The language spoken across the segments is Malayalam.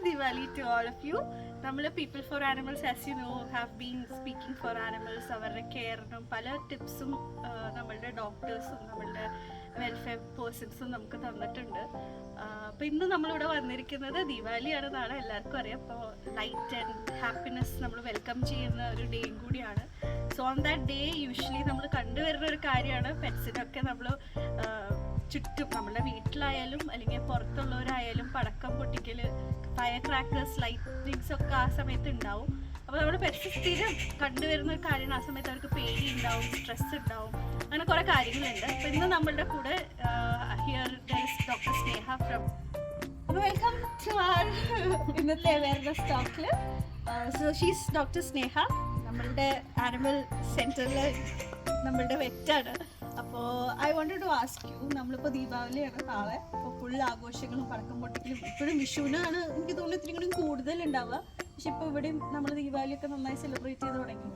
Diwali to all of you. നമ്മൾ people four animals as you know have been speaking for animals. അവരുടെ കെയറിനും പല ടിപ്സും നമ്മളുടെ ഡോക്ടേഴ്സും നമ്മളുടെ വെൽഫെയർ പേഴ്സൺസും നമുക്ക് തന്നിട്ടുണ്ട്. അപ്പോൾ ഇന്ന് നമ്മളിവിടെ വന്നിരിക്കുന്നത് ദീപാവലിയാണ്. നാളെ എല്ലാവർക്കും അറിയാം. അപ്പോൾ ലൈറ്റ് ആൻഡ് ഹാപ്പിനെസ് നമ്മൾ വെൽക്കം ചെയ്യുന്ന ഒരു ഡേയും കൂടിയാണ്. So on that day usually നമ്മൾ കണ്ടുവരുന്ന ഒരു കാര്യമാണ് പെറ്റ്സിനൊക്കെ നമ്മൾ ചുറ്റും നമ്മുടെ വീട്ടിലായാലും അല്ലെങ്കിൽ പുറത്തുള്ളവരായാലും പടക്കം പൊട്ടിക്കൽ, ഫയർ ക്രാക്കേഴ്സ്, ലൈറ്റിങ്സ് ഒക്കെ ആ സമയത്ത് ഉണ്ടാവും. അപ്പോൾ നമ്മുടെ പെറ്റ്സ് സ്ഥിരം കണ്ടുവരുന്ന ഒരു കാര്യമാണ്. ആ സമയത്ത് അവർക്ക് പേടി ഉണ്ടാവും, സ്ട്രെസ് ഉണ്ടാവും, അങ്ങനെ കുറേ കാര്യങ്ങളുണ്ട്. അപ്പോൾ ഇന്ന് നമ്മളുടെ കൂടെ here there is doctor Sneha from. Welcome to our ഇന്നത്തെ അവയർനെസ് ടോക്കിൽ. സോ ഷീസ് ഡോക്ടർ സ്നേഹ, നമ്മളുടെ ആനിമൽ സെൻറ്ററിൽ നമ്മളുടെ വെറ്റാണ്. അപ്പോൾ I wanted to ask you, നമ്മളിപ്പോൾ ദീപാവലിയാണ് നാളെ. അപ്പോൾ ഫുൾ ആഘോഷങ്ങളും പടക്കം പൊട്ടിക്കലും, ഇപ്പോഴും വിഷുവിനാണ് എനിക്ക് തോന്നുന്നു ഇത്തിരി കൂടി കൂടുതൽ ഉണ്ടാവുക. പക്ഷെ ഇപ്പോൾ ഇവിടെയും നമ്മൾ ദീപാവലിയൊക്കെ നന്നായി സെലിബ്രേറ്റ് ചെയ്ത് തുടങ്ങി.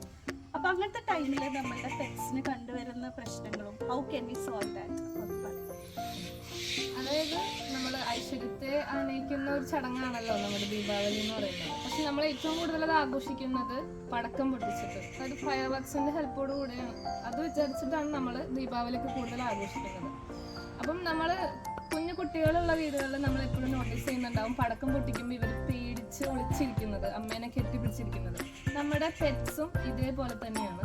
അപ്പോൾ അങ്ങനത്തെ ടൈമിൽ നമ്മളുടെ പെറ്റ്സിന് കണ്ടുവരുന്ന പ്രശ്നങ്ങളും how can we solve that? അതായത് നമ്മൾ ഐശ്വര്യത്തെ ആനയിക്കുന്ന ഒരു ചടങ്ങാണല്ലോ നമ്മുടെ ദീപാവലി എന്ന് പറയുന്നത്. പക്ഷെ നമ്മൾ ഏറ്റവും കൂടുതൽ അത് ആഘോഷിക്കുന്നത് പടക്കം പൊട്ടിച്ചിട്ട്, അതായത് ഫയർ വർക്സിന്റെ ഹെൽപ്പോട് കൂടെയാണ്. അത് വിചാരിച്ചിട്ടാണ് നമ്മൾ ദീപാവലിക്ക് കൂടുതൽ ആഘോഷിക്കുന്നത്. അപ്പം നമ്മൾ കുഞ്ഞു കുട്ടികളുള്ള വീടുകളിൽ നമ്മൾ എപ്പോഴും നോട്ടീസ് ചെയ്യുന്നുണ്ടാവും, പടക്കം പൊട്ടിക്കുമ്പോൾ ഇവർ പേടിച്ച് ഒളിച്ചിരിക്കുന്നത്, അമ്മേനെ കെട്ടിപ്പിടിച്ചിരിക്കുന്നത്. നമ്മുടെ പെറ്റ്സും ഇതേപോലെ തന്നെയാണ്.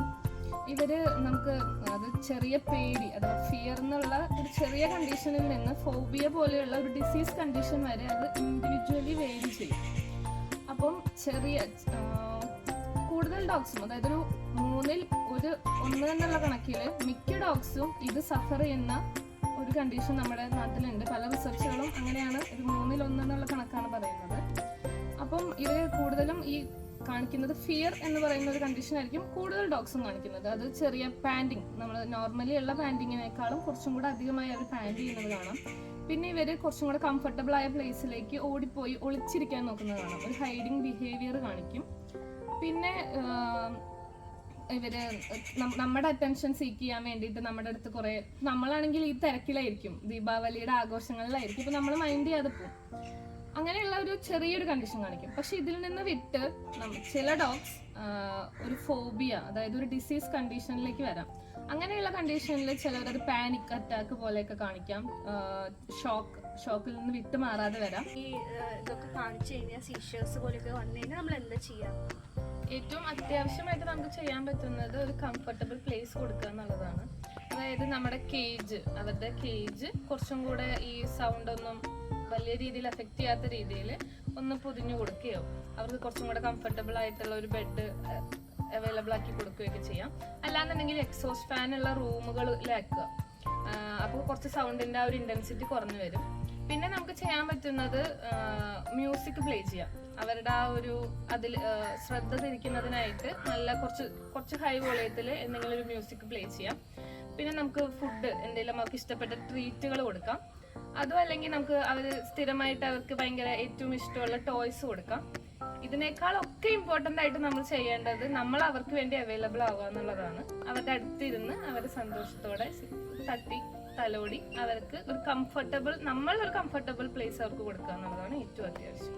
ഇവര് നമുക്ക് അത് ചെറിയ പേടി, അഥവാ ഫിയർ എന്നുള്ള ഒരു ചെറിയ കണ്ടീഷനിൽ നിന്ന് ഫോബിയ പോലെയുള്ള ഒരു ഡിസീസ് കണ്ടീഷൻ വരെ അത് ഇൻഡിവിജ്വലി വേരി ചെയ്യും. അപ്പം കൂടുതൽ ഡോഗ്സും, അതായത് ഒരു 1 എന്നുള്ള കണക്കിൽ മിക്ക ഡോഗ്സും ഇത് സഫർ ചെയ്യുന്ന ഒരു കണ്ടീഷൻ നമ്മുടെ നാട്ടിലുണ്ട്. പല റിസർച്ചുകളും അങ്ങനെയാണ്, ഇത് 1 എന്നുള്ള കണക്കാണ് പറയുന്നത്. അപ്പം ഇത് കൂടുതലും ഈ കാണിക്കുന്നത് ഫിയർ എന്ന് പറയുന്ന ഒരു കണ്ടീഷൻ ആയിരിക്കും കൂടുതൽ ഡോഗ്സും കാണിക്കുന്നത്. അത് ചെറിയ പാൻറ്റിങ്, നമ്മൾ നോർമലി ഉള്ള പാൻറ്റിങ്ങിനേക്കാളും കുറച്ചും കൂടെ അധികമായി അവർ പാൻറ്റ് ചെയ്യുന്നത് കാണാം. പിന്നെ ഇവർ കുറച്ചും കൂടെ കംഫർട്ടബിൾ ആയ പ്ലേസിലേക്ക് ഓടിപ്പോയി ഒളിച്ചിരിക്കാൻ നോക്കുന്നത് കാണാം. ഒരു ഹൈഡിങ് ബിഹേവിയർ കാണിക്കും. പിന്നെ ഇവര് നമ്മുടെ അറ്റൻഷൻ സീക്ക് ചെയ്യാൻ വേണ്ടിയിട്ട് നമ്മുടെ അടുത്ത് കുറേ, നമ്മളാണെങ്കിൽ ഈ തിരക്കിലായിരിക്കും, ദീപാവലിയുടെ ആഘോഷങ്ങളിലായിരിക്കും, ഇപ്പം നമ്മൾ മൈൻഡ് ചെയ്യാതെ പോകും. അങ്ങനെയുള്ള ഒരു ചെറിയൊരു കണ്ടീഷൻ കാണിക്കും. പക്ഷെ ഇതിൽ നിന്ന് വിട്ട് ചില ഡോഗ്സ് ഒരു ഫോബിയ, അതായത് ഒരു ഡിസീസ് കണ്ടീഷനിലേക്ക് വരാം. അങ്ങനെയുള്ള കണ്ടീഷനിൽ ചിലവരത് പാനിക് അറ്റാക്ക് പോലെയൊക്കെ കാണിക്കാം. ഷോക്കിൽ നിന്ന് വിട്ട് മാറാതെ വരാം. ഈ ഇതൊക്കെ കാണിച്ചു കഴിഞ്ഞാൽ സീഷേഴ്സ് പോലെയൊക്കെ വന്നു കഴിഞ്ഞാൽ നമ്മൾ എന്താ ചെയ്യാം? ഏറ്റവും അത്യാവശ്യമായിട്ട് നമുക്ക് ചെയ്യാൻ പറ്റുന്നത് ഒരു കംഫർട്ടബിൾ പ്ലേസ് കൊടുക്കുക എന്നുള്ളതാണ്. അതായത് നമ്മുടെ അവരുടെ കേജ് കുറച്ചും കൂടെ ഈ സൗണ്ട് ഒന്നും വലിയ രീതിയിൽ എഫക്റ്റ് ചെയ്യാത്ത രീതിയിൽ ഒന്ന് പൊതിഞ്ഞു കൊടുക്കുകയോ അവർക്ക് കുറച്ചും കൂടെ കംഫർട്ടബിൾ ആയിട്ടുള്ള ഒരു ബെഡ് അവൈലബിൾ ആക്കി കൊടുക്കുകയൊക്കെ ചെയ്യാം. അല്ലാന്നുണ്ടെങ്കിൽ എക്സോസ്റ്റ് ഫാനുള്ള റൂമുകളിലാക്കുക. അപ്പോൾ കുറച്ച് സൗണ്ടിൻ്റെ ആ ഒരു ഇൻറ്റൻസിറ്റി കുറഞ്ഞു വരും. പിന്നെ നമുക്ക് ചെയ്യാൻ പറ്റുന്നത് മ്യൂസിക് പ്ലേ ചെയ്യാം. അവരുടെ ആ ഒരു അതിൽ ശ്രദ്ധ തിരിക്കുന്നതിനായിട്ട് നല്ല കുറച്ച് ഹൈ വോളിയത്തിൽ എന്തെങ്കിലും ഒരു മ്യൂസിക് പ്ലേ ചെയ്യാം. പിന്നെ നമുക്ക് ഫുഡ് എന്തെങ്കിലും അവർക്ക് ഇഷ്ടപ്പെട്ട ട്രീറ്റുകൾ കൊടുക്കാം. അതും അല്ലെങ്കിൽ നമുക്ക് സ്ഥിരമായിട്ട് അവർക്ക് ഭയങ്കര ഏറ്റവും ഇഷ്ടമുള്ള ടോയ്സ് കൊടുക്കാം. ഇതിനേക്കാളൊക്കെ ഇമ്പോർട്ടൻ്റ് ആയിട്ട് നമ്മൾ ചെയ്യേണ്ടത് നമ്മൾ അവർക്ക് വേണ്ടി അവൈലബിൾ ആവുക എന്നുള്ളതാണ്. അവരുടെ അടുത്തിരുന്ന് അവരെ സന്തോഷത്തോടെ തട്ടി തലോടി അവർക്ക് ഒരു കംഫർട്ടബിൾ പ്ലേസ് അവർക്ക് കൊടുക്കുക എന്നുള്ളതാണ് ഏറ്റവും അത്യാവശ്യം.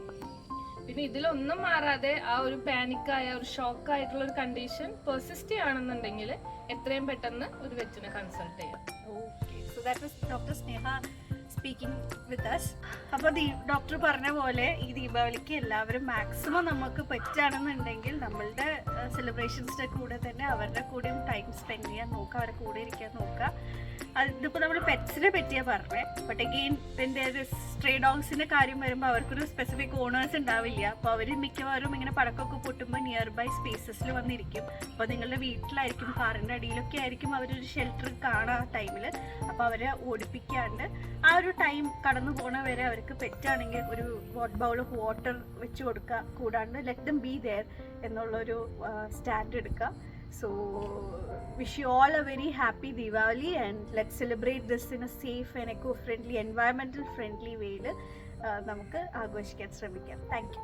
പിന്നെ ഇതിലൊന്നും മാറാതെ ആ ഒരു പാനിക്കായ ഒരു ഷോക്കായിട്ടുള്ള ഒരു കണ്ടീഷൻ പെർസിസ്റ്റ് ചെയ്യുകയാണെന്നുണ്ടെങ്കിൽ എത്രയും പെട്ടെന്ന് ഒരു വെറ്റിനെ കൺസൾട്ട് ചെയ്യാം. Okay, so that was doctor Sneha speaking with us. അപ്പോൾ ഡോക്ടർ പറഞ്ഞ പോലെ ഈ ദീപാവലിക്ക് എല്ലാവരും മാക്സിമം നമുക്ക് പറ്റുകയാണെന്നുണ്ടെങ്കിൽ നമ്മളുടെ സെലിബ്രേഷൻസിൻ്റെ കൂടെ തന്നെ അവരുടെ കൂടെയും ടൈം സ്പെൻഡ് ചെയ്യാൻ നോക്കുക, അവരുടെ കൂടെ ഇരിക്കാൻ നോക്കുക. ഇതിപ്പോൾ നമ്മൾ പെറ്റ്സിനെ പറ്റിയാണ് പറഞ്ഞത്. ബട്ട് അഗെയിൻ എൻ്റെ ഒരു സ്ട്രേ ഡോഗ്സിൻ്റെ കാര്യം വരുമ്പോൾ അവർക്കൊരു സ്പെസിഫിക് ഓണേഴ്സ് ഉണ്ടാവില്ല. അപ്പോൾ അവർ മിക്കവാറും ഇങ്ങനെ പടക്കമൊക്കെ പൊട്ടുമ്പോൾ നിയർ ബൈ സ്പേസസിൽ വന്നിരിക്കും. അപ്പോൾ നിങ്ങളുടെ വീട്ടിലായിരിക്കും, കാറിൻ്റെ അടിയിലൊക്കെ ആയിരിക്കും അവരൊരു ഷെൽട്ടർ കാണുക ആ ടൈമിൽ. അപ്പോൾ അവരെ ഓടിപ്പിക്കാണ്ട് ആ ഒരു ടൈം കടന്നു പോണ വരെ അവർക്ക് പെറ്റാണെങ്കിൽ ഒരു ബൗൾ ഓഫ് വാട്ടർ വെച്ച് കൊടുക്കുക. കൂടാണ്ട് ലെറ്റ് ദം ബി ദെയർ എന്നുള്ളൊരു സ്റ്റാൻഡ് എടുക്കുക. So wish you all a very happy Diwali and let's celebrate this in a safe and eco-friendly, environmental friendly way. നമുക്ക് ആഘോഷിക്കാൻ ശ്രമിക്കാം. Thank you.